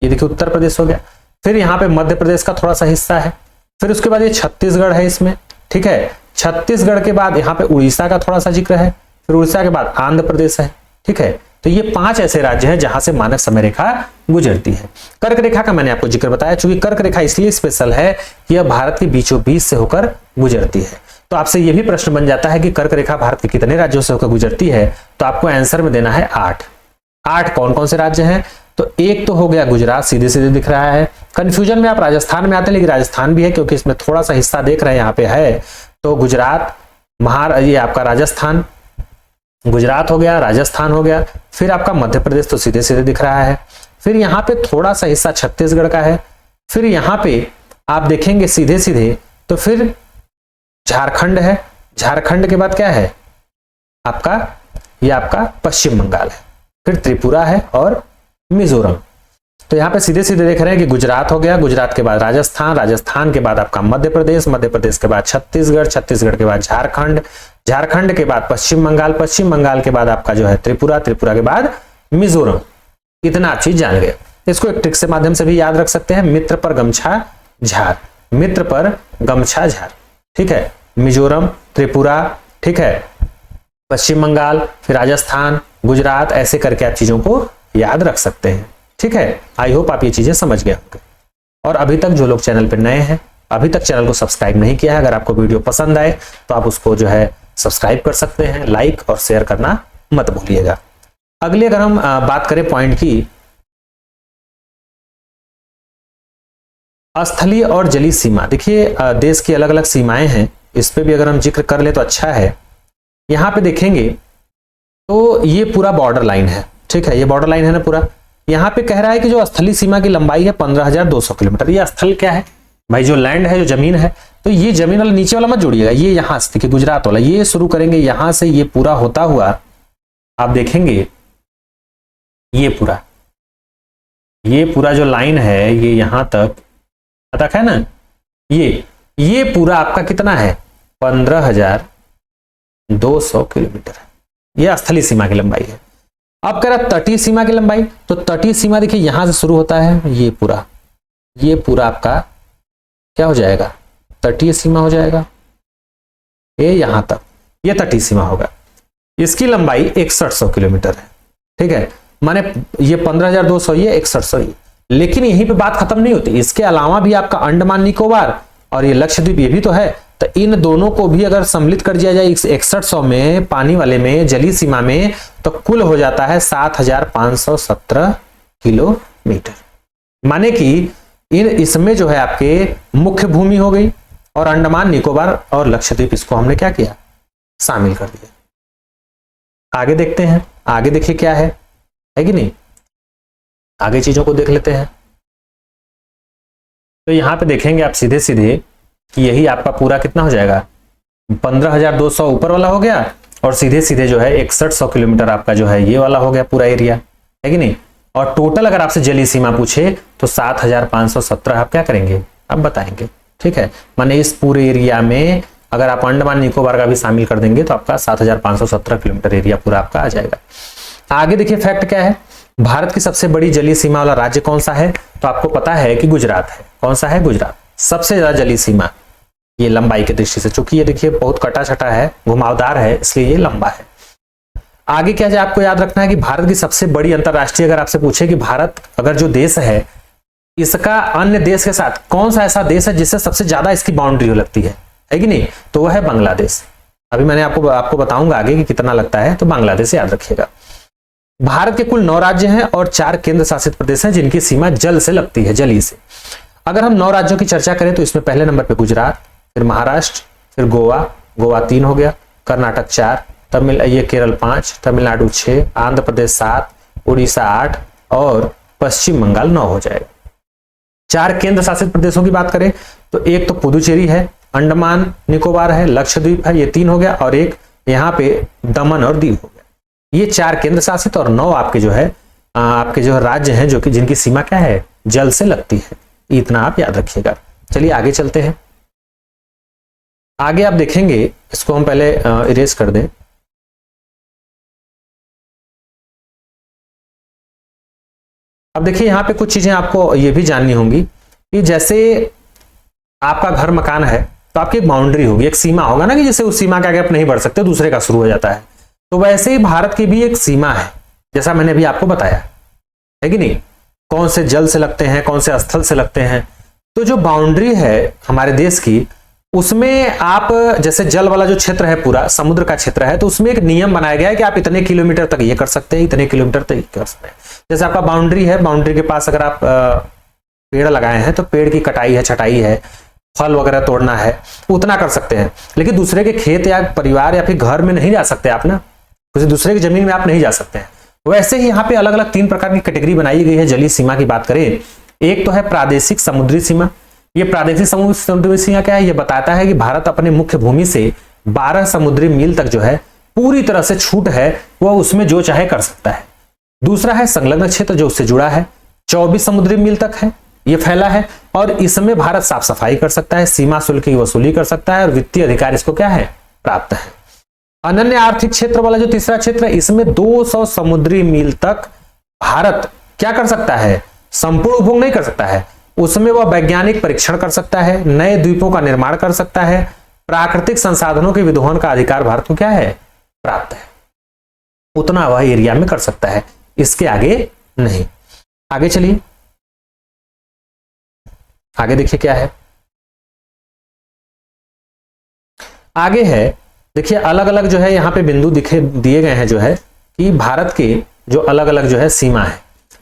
ये देखिए उत्तर प्रदेश हो गया। फिर यहाँ पे मध्य प्रदेश का थोड़ा सा हिस्सा है, फिर उसके बाद ये छत्तीसगढ़ है इसमें, ठीक है। छत्तीसगढ़ के बाद यहाँ पे उड़ीसा का थोड़ा सा जिक्र है, फिर उड़ीसा के बाद आंध्र प्रदेश है, ठीक है। तो ये 5 ऐसे राज्य हैं जहां से मानक समय रेखा गुजरती है। कर्क रेखा का मैंने आपको जिक्र बताया, चूंकि कर्क रेखा इसलिए स्पेशल है कि यह भारत के बीचों बीच से होकर गुजरती है। तो आपसे यह भी प्रश्न बन जाता है कि कर्क रेखा भारत के कितने राज्यों से होकर गुजरती है, तो आपको आंसर में देना है 8। 8 कौन कौन से राज्य हैं, तो एक तो हो गया गुजरात, सीधे सीधे दिख रहा है। कंफ्यूजन में आप राजस्थान में आते हैं, लेकिन राजस्थान भी है क्योंकि इसमें थोड़ा सा हिस्सा देख रहे हैं यहाँ पे है, तो गुजरात, ये आपका राजस्थान, गुजरात हो गया, राजस्थान हो गया। फिर आपका मध्य प्रदेश तो सीधे सीधे दिख रहा है। फिर यहाँ पे थोड़ा सा हिस्सा छत्तीसगढ़ का है। फिर यहाँ पे आप देखेंगे सीधे सीधे तो फिर झारखंड है, झारखंड के बाद क्या है आपका, ये आपका पश्चिम बंगाल है। फिर त्रिपुरा है और मिजोरम। तो यहाँ पे सीधे सीधे देख रहे हैं कि गुजरात हो गया, गुजरात के बाद राजस्थान, राजस्थान के बाद आपका मध्य प्रदेश, मध्य प्रदेश के बाद छत्तीसगढ़, छत्तीसगढ़ के बाद झारखंड, झारखंड के बाद पश्चिम बंगाल, पश्चिम बंगाल के बाद आपका जो है त्रिपुरा, त्रिपुरा के बाद मिजोरम। इतना आप चीज जान गए। इसको एक ट्रिक से माध्यम से भी याद रख सकते हैं, मित्र पर गमछा झार, मित्र पर गमछा झार, ठीक है। मिजोरम, त्रिपुरा, ठीक है, पश्चिम बंगाल, फिर राजस्थान, गुजरात, ऐसे करके आप चीजों को याद रख सकते हैं, ठीक है। आई होप आप ये चीजें समझ गए होंगे। और अभी तक जो लोग चैनल पर नए हैं अभी तक चैनल को सब्सक्राइब नहीं किया है, अगर आपको वीडियो पसंद आए तो आप उसको जो है सब्सक्राइब कर सकते हैं, लाइक और शेयर करना मत भूलिएगा। अगली अगर हम बात करें पॉइंट की, स्थलीय और जलीय सीमा। देखिए देश की अलग अलग सीमाएं हैं, इस पे भी अगर हम जिक्र कर ले तो अच्छा है। यहां पे देखेंगे तो ये पूरा बॉर्डर लाइन है, ठीक है, ये बॉर्डर लाइन है ना पूरा। यहां पे कह रहा है कि जो स्थलीय सीमा की लंबाई है 15,200 किलोमीटर। ये स्थल क्या है भाई, जो लैंड है, जो जमीन है, तो ये जमीन वाला नीचे वाला मत जोड़िएगा, ये यहां से देखिए गुजरात वाला, ये शुरू करेंगे यहां से, ये पूरा होता हुआ आप देखेंगे ये पूरा जो लाइन है ये यहां तक है ना, ये पूरा आपका कितना है 15,200 किलोमीटर है, ये स्थलीय सीमा की लंबाई है। अब कह रहा तटीय सीमा की लंबाई, तो तटीय सीमा देखिए यहां से शुरू होता है, ये पूरा आपका क्या हो जाएगा, तटीय सीमा हो जाएगा, ये यहां तक ये तटीय सीमा होगा। इसकी लंबाई 6100 किलोमीटर है, ठीक है, माने ये 15,200, ये 6100। लेकिन यहीं पे बात खत्म नहीं होती, इसके अलावा भी आपका अंडमान निकोबार और ये लक्षद्वीप, ये भी तो है, तो इन दोनों को भी अगर सम्मिलित कर दिया जाए 6100 में, पानी वाले में, जलीय सीमा में, तो कुल हो जाता है 7,517 किलोमीटर। माने कि इसमें जो है आपके मुख्य भूमि हो गई और अंडमान निकोबार और लक्षद्वीप, इसको हमने क्या किया, शामिल कर दिया। आगे देखते हैं, आगे देखिए क्या है कि नहीं, आगे चीजों को देख लेते हैं। तो यहां पे देखेंगे आप सीधे सीधे कि यही आपका पूरा कितना हो जाएगा, 15,200 ऊपर वाला हो गया, और सीधे सीधे जो है 6100 किलोमीटर आपका जो है ये वाला हो गया पूरा एरिया, है कि नहीं। और टोटल अगर आपसे जलीय सीमा पूछे तो 7,517 आप क्या करेंगे, अब बताएंगे, ठीक है। माने इस पूरे एरिया में अगर आप अंडमान निकोबार का भी शामिल कर देंगे तो आपका 7,517 किलोमीटर एरिया पूरा आपका आ जाएगा। आगे देखिए फैक्ट क्या है, भारत की सबसे बड़ी जलीय सीमा वाला राज्य कौन सा है, तो आपको पता है कि गुजरात है। कौन सा है, गुजरात। सबसे ज्यादा जलीय सीमा ये लंबाई की दृष्टि से, चूंकि ये देखिए बहुत कटा छटा है, घुमावदार है, इसलिए ये लंबा है। आगे क्या है, आपको याद रखना है कि भारत की सबसे बड़ी अंतरराष्ट्रीय, अगर आपसे पूछे कि भारत अगर जो देश है इसका अन्य देश के साथ कौन सा ऐसा देश है जिससे सबसे ज्यादा इसकी बाउंड्री लगती है कि नहीं, तो वह है बांग्लादेश। अभी मैंने आपको बताऊंगा आगे कि कितना लगता है, तो बांग्लादेश याद रखिएगा। भारत के कुल 9 राज्य हैं और 4 केंद्र शासित प्रदेश हैं जिनकी सीमा जल से लगती है, जली से। अगर हम 9 राज्यों की चर्चा करें तो इसमें पहले नंबर पे गुजरात, फिर महाराष्ट्र, फिर गोवा 3 हो गया, कर्नाटक 4, ये केरल 5, तमिलनाडु 6, आंध्र प्रदेश 7, उड़ीसा 8 और पश्चिम बंगाल 9 हो जाएगा। 4 केंद्र शासित प्रदेशों की बात करें तो एक तो पुदुचेरी है, अंडमान निकोबार है, लक्षद्वीप है, ये 3 हो गया, और एक यहाँ पे दमन और दीव हो गया। ये 4 केंद्र शासित और 9 आपके जो है राज्य हैं जो कि जिनकी सीमा क्या है, जल से लगती है। इतना आप याद रखिएगा। चलिए आगे चलते हैं। आगे आप देखेंगे, इसको हम पहले इरेज कर दें। अब देखिए यहां पे कुछ चीजें आपको ये भी जाननी होंगी कि जैसे आपका घर मकान है तो आपकी एक बाउंड्री होगी, एक सीमा होगा ना, कि जैसे उस सीमा के आगे आप नहीं बढ़ सकते, दूसरे का शुरू हो जाता है। तो वैसे ही भारत की भी एक सीमा है, जैसा मैंने अभी आपको बताया, है कि नहीं, कौन से जल से लगते हैं, कौन से स्थल से लगते हैं। तो जो बाउंड्री है हमारे देश की, उसमें आप जैसे जल वाला जो क्षेत्र है पूरा समुद्र का क्षेत्र है, तो उसमें एक नियम बनाया गया है कि आप इतने किलोमीटर तक ये कर सकते हैं, इतने किलोमीटर तक ये कर सकते हैं। जैसे आपका बाउंड्री है, बाउंड्री के पास अगर आप पेड़ लगाए हैं तो पेड़ की कटाई है, छटाई है, फल वगैरह तोड़ना है, उतना कर सकते हैं। लेकिन दूसरे के खेत या परिवार या फिर घर में नहीं जा सकते आप ना, किसी दूसरे की जमीन में आप नहीं जा सकते हैं। वैसे ही यहाँ पे अलग अलग 3 प्रकार की कैटेगरी बनाई गई है जलीय सीमा की बात करें। एक तो है प्रादेशिक समुद्री सीमा। ये प्रादेशिक समुद्री सीमा क्या है, ये बताता है कि भारत अपने मुख्य भूमि से 12 समुद्री मील तक जो है पूरी तरह से छूट है, वह उसमें जो चाहे कर सकता है। दूसरा है संलग्न क्षेत्र, जो उससे जुड़ा है, 24 समुद्री मील तक है, ये फैला है, और इसमें भारत साफ सफाई कर सकता है, सीमा शुल्क की वसूली कर सकता है, और वित्तीय अधिकार इसको क्या है, प्राप्त है। अनन्य आर्थिक क्षेत्र वाला जो तीसरा क्षेत्र है, इसमें 200 समुद्री मील तक भारत क्या कर सकता है, संपूर्ण उपभोग नहीं कर सकता है, उसमें वह वैज्ञानिक परीक्षण कर सकता है, नए द्वीपों का निर्माण कर सकता है, प्राकृतिक संसाधनों के विदोहन का अधिकार भारत को क्या है, प्राप्त है। उतना वह एरिया में कर सकता है, इसके आगे नहीं। आगे चलिए, आगे देखिए क्या है। आगे है देखिए अलग अलग जो है यहाँ पे बिंदु दिए गए हैं जो है कि भारत के जो अलग अलग जो है सीमा है।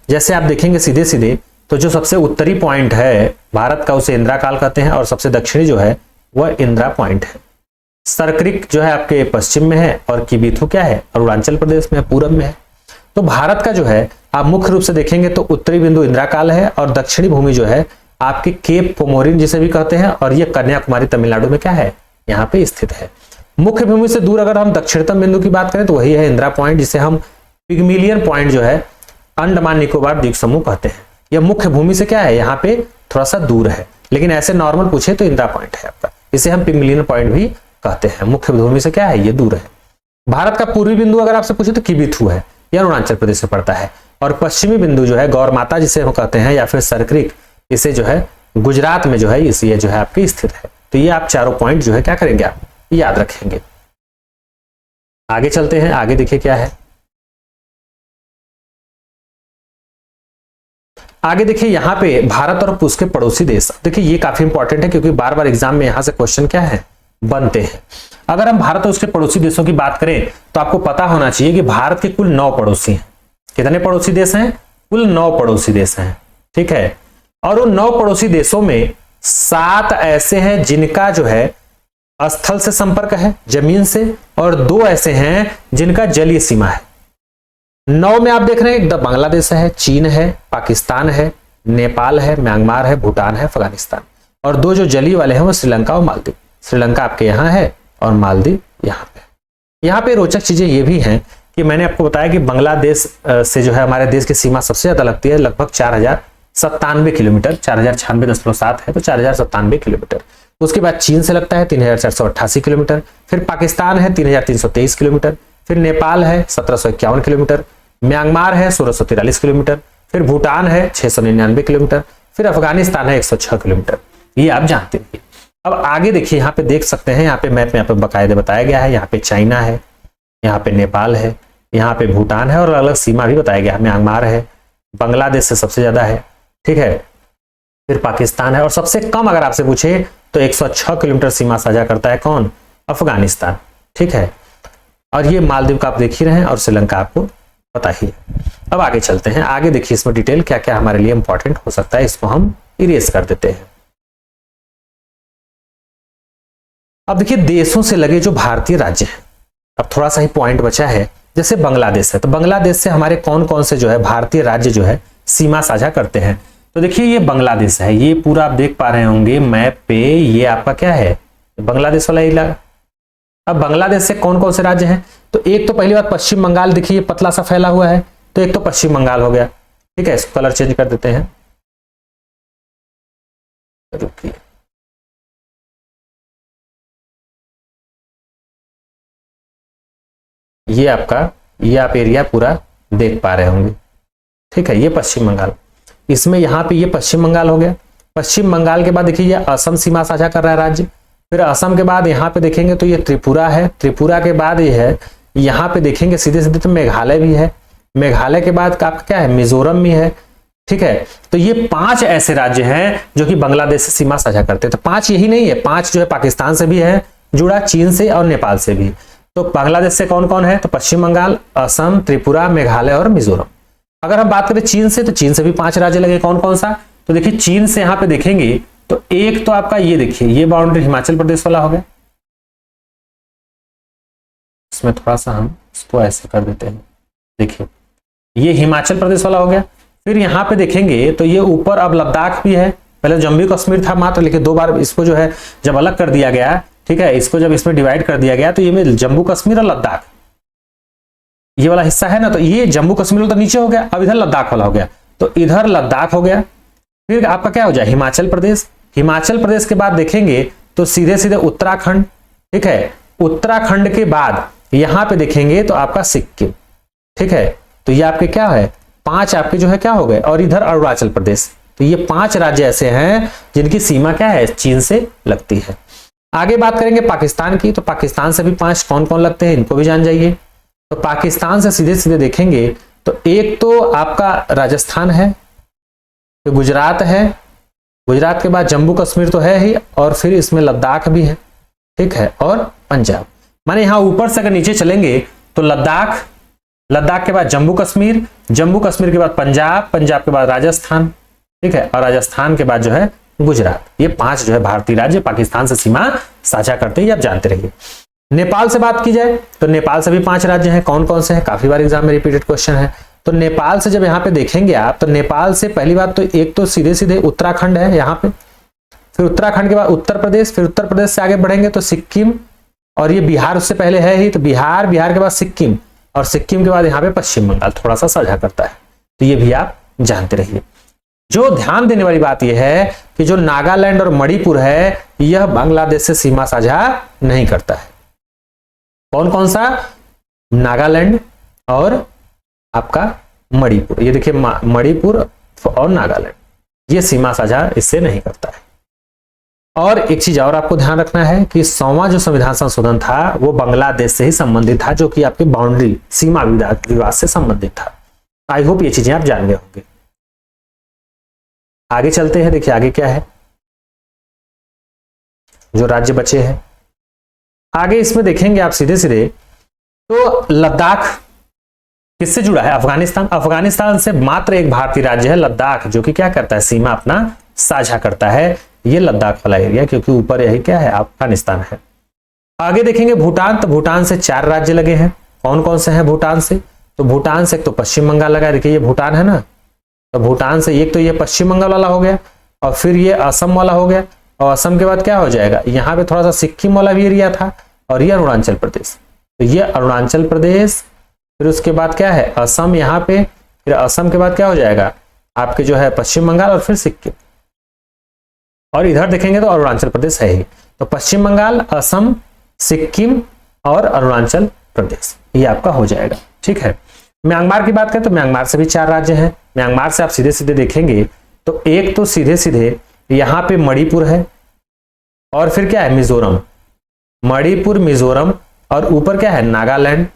जैसे आप देखेंगे सीधे सीधे तो जो सबसे उत्तरी पॉइंट है भारत का उसे इंदिरा काल कहते हैं और सबसे दक्षिणी जो है वह इंदिरा पॉइंट है। सरक्रिक जो है आपके पश्चिम में है और किबिथु क्या है अरुणाचल प्रदेश में पूरब में है। तो भारत का जो है आप मुख्य रूप से देखेंगे तो उत्तरी बिंदु इंदिरा काल है और दक्षिणी भूमि जो है आपके केप कोमोरिन जिसे भी कहते हैं और ये कन्याकुमारी तमिलनाडु में क्या है यहाँ पे स्थित है। मुख्य भूमि से दूर अगर हम दक्षिणतम बिंदु की बात करें तो वही है इंदिरा पॉइंट जिसे हम पिग्मिलियन पॉइंट जो है अंडमान निकोबार द्वीप समूह कहते हैं। यह मुख्य भूमि से क्या है यहाँ पे थोड़ा सा दूर है, लेकिन ऐसे नॉर्मल पूछे तो इंदिरा पॉइंट है आपका, इसे हम पिग्मिलियन पॉइंट भी कहते हैं। मुख्य भूमि से क्या है ये दूर है। भारत का पूर्वी बिंदु अगर आपसे पूछे तो किबिथु है, यह अरुणाचल प्रदेश से पड़ता है। और पश्चिमी बिंदु जो है गौर माता जिसे हम कहते हैं या फिर सरक्रिक, इसे जो है गुजरात में जो है इसी जो है आपकी स्थित है। तो ये आप चारों पॉइंट जो है क्या करेंगे आप याद रखेंगे। आगे चलते हैं, आगे देखिए क्या है। आगे देखिए यहाँ पे भारत और उसके पड़ोसी देश, देखिए ये काफी इंपॉर्टेंट है क्योंकि बार बार एग्जाम में यहां से क्वेश्चन क्या है बनते हैं। अगर हम भारत और उसके पड़ोसी देशों की बात करें तो आपको पता होना चाहिए कि भारत के कुल 9 पड़ोसी हैं। कितने पड़ोसी देश हैं? कुल 9 पड़ोसी देश हैं, ठीक है। और उन 9 पड़ोसी देशों में 7 ऐसे हैं जिनका जो है स्थल से संपर्क है जमीन से, और 2 ऐसे हैं जिनका जलीय सीमा है। 9 में आप देख रहे हैं एक बांग्लादेश है, चीन है, पाकिस्तान है, नेपाल है, म्यांमार है, भूटान है, अफगानिस्तान। और 2 जो जलीय वाले हैं वो श्रीलंका और मालदीव। श्रीलंका आपके यहाँ है और मालदीव यहाँ पे। यहाँ पे रोचक चीजें ये भी हैं कि मैंने आपको बताया कि बांग्लादेश से जो है हमारे देश की सीमा सबसे ज्यादा लगती है, लगभग 4097 किलोमीटर, 4096.7 है तो 4097 किलोमीटर। उसके बाद चीन से लगता है 3488 किलोमीटर, फिर पाकिस्तान है 3323 किलोमीटर, फिर नेपाल है 1751 किलोमीटर, म्यांमार है 1643 किलोमीटर, फिर भूटान है 699 किलोमीटर, फिर अफगानिस्तान है 106 किलोमीटर। ये आप जानते हैं। अब आगे देखिए यहाँ पे देख सकते हैं, यहाँ पे मैप में यहाँ पे बाकायदे बताया गया है। यहाँ पे चाइना है, यहाँ पे नेपाल है, यहाँ पे भूटान है और अलग सीमा भी बताया गया है। म्यांमार है, बांग्लादेश से सबसे ज्यादा है, ठीक है, फिर पाकिस्तान है और सबसे कम अगर आपसे पूछे तो 106 किलोमीटर सीमा साझा करता है कौन? अफगानिस्तान, ठीक है। और ये मालदीव का आप देख ही रहे हैं और श्रीलंका आपको पता ही है। अब आगे चलते हैं, आगे देखिए इसमें डिटेल क्या क्या हमारे लिए इंपॉर्टेंट हो सकता है, इसको हम इरेज कर देते हैं। अब देखिए देशों से लगे जो भारतीय राज्य हैं, अब थोड़ा सा ही पॉइंट बचा है। जैसे बांग्लादेश है तो बांग्लादेश से हमारे कौन कौन से जो है भारतीय राज्य जो है सीमा साझा करते हैं। तो देखिए ये बांग्लादेश है, ये पूरा आप देख पा रहे होंगे मैप पे, ये आपका क्या है बांग्लादेश वाला इलाका। अब बांग्लादेश से कौन कौन से राज्य हैं? तो एक तो पहली बात पश्चिम बंगाल, देखिए पतला सा फैला हुआ है, तो एक तो पश्चिम बंगाल हो गया, ठीक है। इसको कलर चेंज कर देते हैं, रुकिए, ये आपका, ये आप एरिया पूरा देख पा रहे होंगे, ठीक है। ये पश्चिम बंगाल, इसमें यहाँ पे ये पश्चिम बंगाल हो गया। पश्चिम बंगाल के बाद देखिए ये असम सीमा साझा कर रहा है राज्य, फिर असम के बाद यहाँ पे देखेंगे तो ये त्रिपुरा है, त्रिपुरा के बाद ये है, यहाँ पे देखेंगे सीधे सीधे तो मेघालय भी है, मेघालय के बाद आपका क्या है मिजोरम भी है, ठीक है। तो ये 5 ऐसे राज्य हैं जो कि बांग्लादेश से सीमा साझा करते हैं। तो 5 यही नहीं है, 5 जो है पाकिस्तान से भी है जुड़ा, चीन से और नेपाल से भी। तो बांग्लादेश से कौन कौन है? तो पश्चिम बंगाल, असम, त्रिपुरा, मेघालय और मिजोरम। अगर हम बात करें चीन से तो चीन से भी 5 राज्य लगे, कौन कौन सा? तो देखिए चीन से यहाँ पे देखेंगे तो एक तो आपका ये देखिए ये बाउंड्री हिमाचल प्रदेश वाला हो गया, इसमें थोड़ा सा हम इसको ऐसे कर देते हैं, देखिए ये हिमाचल प्रदेश वाला हो गया। फिर यहाँ पे देखेंगे तो ये ऊपर अब लद्दाख भी है, पहले जम्मू कश्मीर था मात्र, लेकिन 2 बार इसको जो है जब अलग कर दिया गया, ठीक है, इसको जब इसमें डिवाइड कर दिया गया तो ये में जम्मू कश्मीर और लद्दाख ये वाला हिस्सा है ना, तो ये जम्मू कश्मीर तो नीचे हो गया, अब इधर लद्दाख वाला हो गया, तो इधर लद्दाख हो गया। फिर आपका क्या हो जाए हिमाचल प्रदेश, हिमाचल प्रदेश के बाद देखेंगे तो सीधे सीधे उत्तराखंड, ठीक है। उत्तराखंड के बाद यहां पे देखेंगे तो आपका सिक्किम, ठीक है। तो ये आपके क्या है 5 आपके जो है क्या हो गए, और इधर अरुणाचल प्रदेश। तो ये 5 राज्य ऐसे हैं जिनकी सीमा क्या है चीन से लगती है। आगे बात करेंगे पाकिस्तान की, तो पाकिस्तान से भी 5 कौन कौन लगते हैं इनको भी जान जाइए। तो पाकिस्तान से सीधे सीधे देखेंगे तो एक तो आपका राजस्थान है, तो गुजरात है, गुजरात के बाद जम्मू कश्मीर तो है ही, और फिर इसमें लद्दाख भी है, ठीक है, और पंजाब। माने यहां ऊपर से अगर नीचे चलेंगे तो लद्दाख, लद्दाख के बाद जम्मू कश्मीर, जम्मू कश्मीर के बाद पंजाब, पंजाब के बाद राजस्थान, ठीक है, और राजस्थान के बाद जो है गुजरात। ये 5 जो है भारतीय राज्य पाकिस्तान से सीमा साझा करते हैं, ये आप जानते रहिए। नेपाल से बात की जाए तो नेपाल से भी 5 राज्य हैं। कौन कौन से हैं? काफी बार एग्जाम में रिपीटेड क्वेश्चन है। तो नेपाल से जब यहाँ पे देखेंगे आप, तो नेपाल से पहली बात तो एक तो सीधे सीधे उत्तराखंड है यहाँ पे, फिर उत्तराखंड के बाद उत्तर प्रदेश, फिर उत्तर प्रदेश से आगे बढ़ेंगे तो सिक्किम, और ये बिहार उससे पहले है ही, तो बिहार, बिहार के बाद सिक्किम, और सिक्किम के बाद यहाँ पे पश्चिम बंगाल थोड़ा सा साझा करता है। तो ये भी आप जानते रहिए। जो ध्यान देने वाली बात यह है कि जो नागालैंड और मणिपुर है यह बांग्लादेश से सीमा साझा नहीं करता है। कौन कौन सा? नागालैंड और आपका मणिपुर। ये देखिए मणिपुर और नागालैंड ये सीमा साझा इससे नहीं करता है। और एक चीज और आपको ध्यान रखना है कि 100वां जो संविधान संशोधन था वो बांग्लादेश से ही संबंधित था, जो कि आपके बाउंड्री सीमा विवाद से संबंधित था। आई होप ये चीजें आप जान गए होंगे। आगे चलते हैं, देखिए आगे क्या है जो राज्य बचे हैं। आगे इसमें देखेंगे आप सीधे सीधे, तो लद्दाख किससे जुड़ा है? अफगानिस्तान। अफगानिस्तान से मात्र एक भारतीय राज्य है लद्दाख, जो कि क्या करता है? सीमा अपना साझा करता है। ये लद्दाख वाला एरिया, क्योंकि ऊपर यही क्या है? अफगानिस्तान है। आगे देखेंगे भूटान, तो भूटान से 4 राज्य लगे हैं। कौन कौन से हैं भूटान से? तो भूटान से एक तो पश्चिम बंगाल लगा, देखिए ये भूटान है ना, तो भूटान से एक तो ये पश्चिम बंगाल वाला हो गया, और फिर ये असम वाला हो गया, और असम के बाद क्या हो जाएगा? यहाँ पे थोड़ा सा सिक्किम वाला भी एरिया था, और ये अरुणाचल प्रदेश। तो ये अरुणाचल प्रदेश, फिर उसके बाद क्या है? असम यहाँ पे, फिर असम के बाद क्या हो जाएगा? आपके जो है पश्चिम बंगाल, और फिर सिक्किम, और इधर देखेंगे तो अरुणाचल प्रदेश है ही। तो पश्चिम बंगाल, असम, सिक्किम और अरुणाचल प्रदेश ये आपका हो जाएगा। ठीक है। म्यांमार की बात करें तो म्यांमार से भी 4 राज्य हैं। म्यांमार से आप सीधे सीधे देखेंगे तो एक तो सीधे सीधे यहाँ पे मणिपुर है, और फिर क्या है? मिजोरम, मणिपुर, मिजोरम, और ऊपर क्या है? नागालैंड,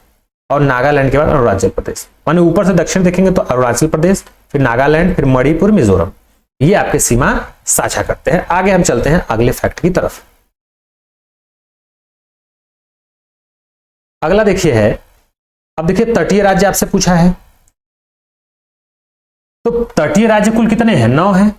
और नागालैंड के बाद अरुणाचल प्रदेश। माने ऊपर से दक्षिण देखेंगे तो अरुणाचल प्रदेश, फिर नागालैंड, फिर मणिपुर, मिजोरम, ये आपके सीमा साझा करते हैं। आगे हम चलते हैं अगले फैक्ट की तरफ। अगला देखिए है, अब देखिए तटीय राज्य आपसे पूछा है, तो तटीय राज्य कुल कितने हैं? 9 हैं।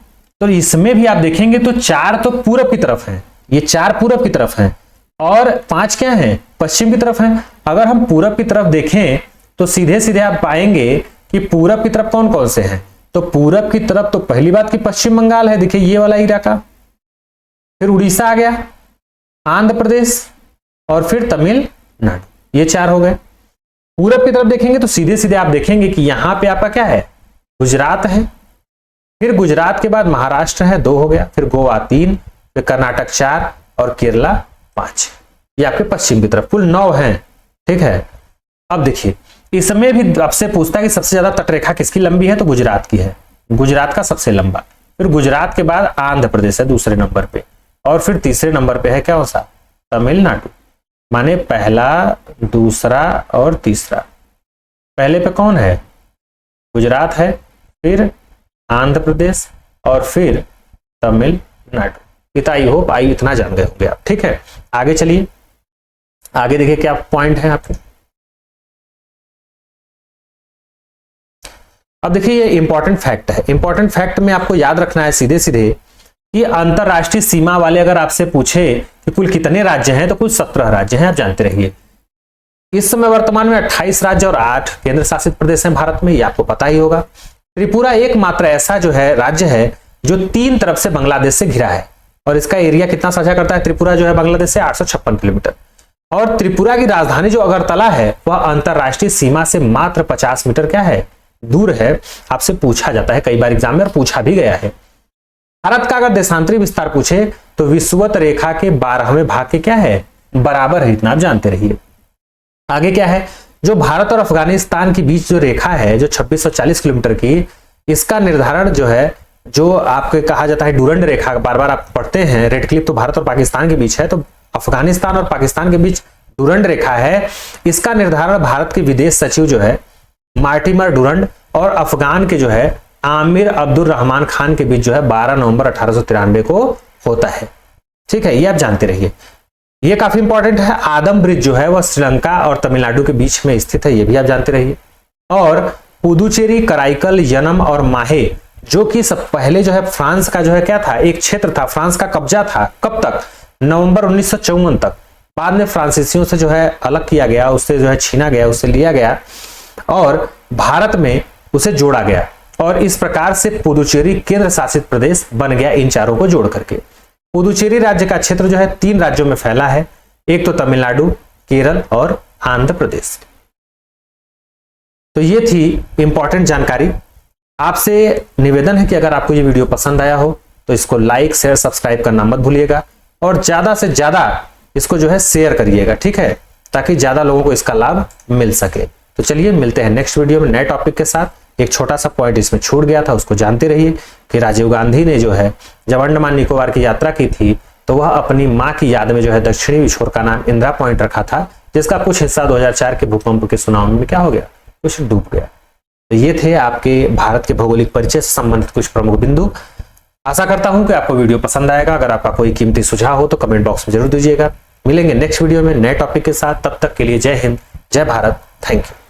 तो इसमें भी आप देखेंगे तो 4 तो पूरब की तरफ हैं, ये 4 पूरब की तरफ हैं, और 5 क्या हैं? पश्चिम की तरफ हैं। अगर हम पूरब की तरफ देखें तो सीधे सीधे आप पाएंगे कि पूरब की तरफ कौन कौन से हैं? तो पूरब की तरफ तो पहली बात की पश्चिम बंगाल है, देखिए ये वाला इलाका, फिर उड़ीसा आ गया, आंध्र प्रदेश, और फिर तमिलनाडु, ये 4 हो गए। पूरब की तरफ देखेंगे तो सीधे सीधे आप देखेंगे कि यहां पे आपका क्या है? गुजरात है, फिर गुजरात के बाद महाराष्ट्र है, 2 हो गया, फिर गोवा 3, फिर कर्नाटक 4, और केरला 5। ये आपके पश्चिम की तरफ कुल 9 हैं। ठीक है। अब देखिए इसमें भी आपसे पूछता है कि सबसे ज्यादा तटरेखा किसकी लंबी है? तो गुजरात की है, गुजरात का सबसे लंबा। फिर गुजरात के बाद आंध्र प्रदेश है दूसरे नंबर पे, और फिर तीसरे नंबर पे है क्या हो सा? तमिलनाडु। माने पहला, दूसरा और तीसरा। पहले पे कौन है? गुजरात है, फिर आंध्र प्रदेश, और फिर तमिलनाडु। इतना जान गए होंगे आप। ठीक है। आगे चलिए, आगे देखिए क्या पॉइंट है आपके। अब देखिए ये इंपॉर्टेंट फैक्ट है। इंपॉर्टेंट फैक्ट में आपको याद रखना है सीधे सीधे कि अंतरराष्ट्रीय सीमा वाले अगर आपसे पूछे कि कुल कितने राज्य हैं, तो कुल 17 राज्य हैं, आप जानते रहिए। इस समय वर्तमान में 28 राज्य और 8 केंद्र शासित प्रदेश हैं भारत में, ये आपको पता ही होगा। त्रिपुरा एकमात्र ऐसा जो है राज्य है जो 3 तरफ से बांग्लादेश से घिरा है, और इसका एरिया कितना साझा करता है? त्रिपुरा जो है बांग्लादेश से 856 किलोमीटर, और त्रिपुरा की राजधानी जो अगरतला है वह अंतरराष्ट्रीय सीमा से मात्र 50 मीटर क्या है? दूर है। आपसे पूछा जाता है कई बार एग्जाम में, और पूछा भी गया है। भारत का अगर देशांतरी विस्तार पूछे तो विषुवत रेखा के 12वें भाग के क्या है? बराबर है, इतना आप जानते रहिए। आगे क्या है? जो भारत और अफगानिस्तान के बीच जो रेखा है जो 2640 किलोमीटर की, इसका निर्धारण जो है, जो आपके कहा जाता है डूरंड रेखा, बार बार आप पढ़ते हैं, रेड क्लिप तो भारत और पाकिस्तान के बीच है, तो अफगानिस्तान और पाकिस्तान के बीच डूरंड रेखा है। इसका निर्धारण भारत के विदेश सचिव जो है मार्टिमर डूरंड और अफगान के जो है आमिर अब्दुल रहमान खान के बीच जो है 12 नवंबर 1893 को होता है। ठीक है, ये आप जानते रहिए। ये काफी इंपॉर्टेंट है। आदम ब्रिज जो है वह श्रीलंका और तमिलनाडु के बीच में स्थित है, ये भी आप जानते रहिए। और पुदुचेरी, कराईकल, यनम और माहे जो कि सब पहले जो है फ्रांस का जो है क्या था, एक क्षेत्र था, फ्रांस का कब्जा था। कब तक? नवंबर 1954 तक। बाद में फ्रांसीसियों से जो है अलग किया गया, उससे जो है छीना गया, उससे लिया गया और भारत में उसे जोड़ा गया और इस प्रकार से पुदुचेरी केंद्र शासित प्रदेश बन गया इन चारों को जोड़ करके। पुदुचेरी राज्य का क्षेत्र जो है 3 राज्यों में फैला है, एक तो तमिलनाडु, केरल और आंध्र प्रदेश। तो ये थी इंपॉर्टेंट जानकारी। आपसे निवेदन है कि अगर आपको ये वीडियो पसंद आया हो तो इसको लाइक, शेयर, सब्सक्राइब करना मत भूलिएगा और ज्यादा से ज्यादा इसको जो है शेयर करिएगा, ठीक है, ताकि ज्यादा लोगों को इसका लाभ मिल सके। तो चलिए मिलते हैं नेक्स्ट वीडियो में नए टॉपिक के साथ। एक छोटा सा पॉइंट इसमें छूट गया था, उसको जानते रहिए कि राजीव गांधी ने जो है जब अंडमान निकोबार की यात्रा की थी तो वह अपनी मां की याद में जो है दक्षिणी छोर का नाम इंदिरा पॉइंट रखा था, जिसका कुछ हिस्सा 2004 के भूकंप के सुनामी में क्या हो गया, कुछ डूब गया। तो ये थे आपके भारत के भौगोलिक परिचय से संबंधित कुछ प्रमुख बिंदु। आशा करता हूं कि आपको वीडियो पसंद आएगा। अगर आपका कोई कीमती सुझाव हो तो कमेंट बॉक्स में जरूर दीजिएगा। मिलेंगे नेक्स्ट वीडियो में नए टॉपिक के साथ, तब तक के लिए जय हिंद, जय भारत, थैंक यू।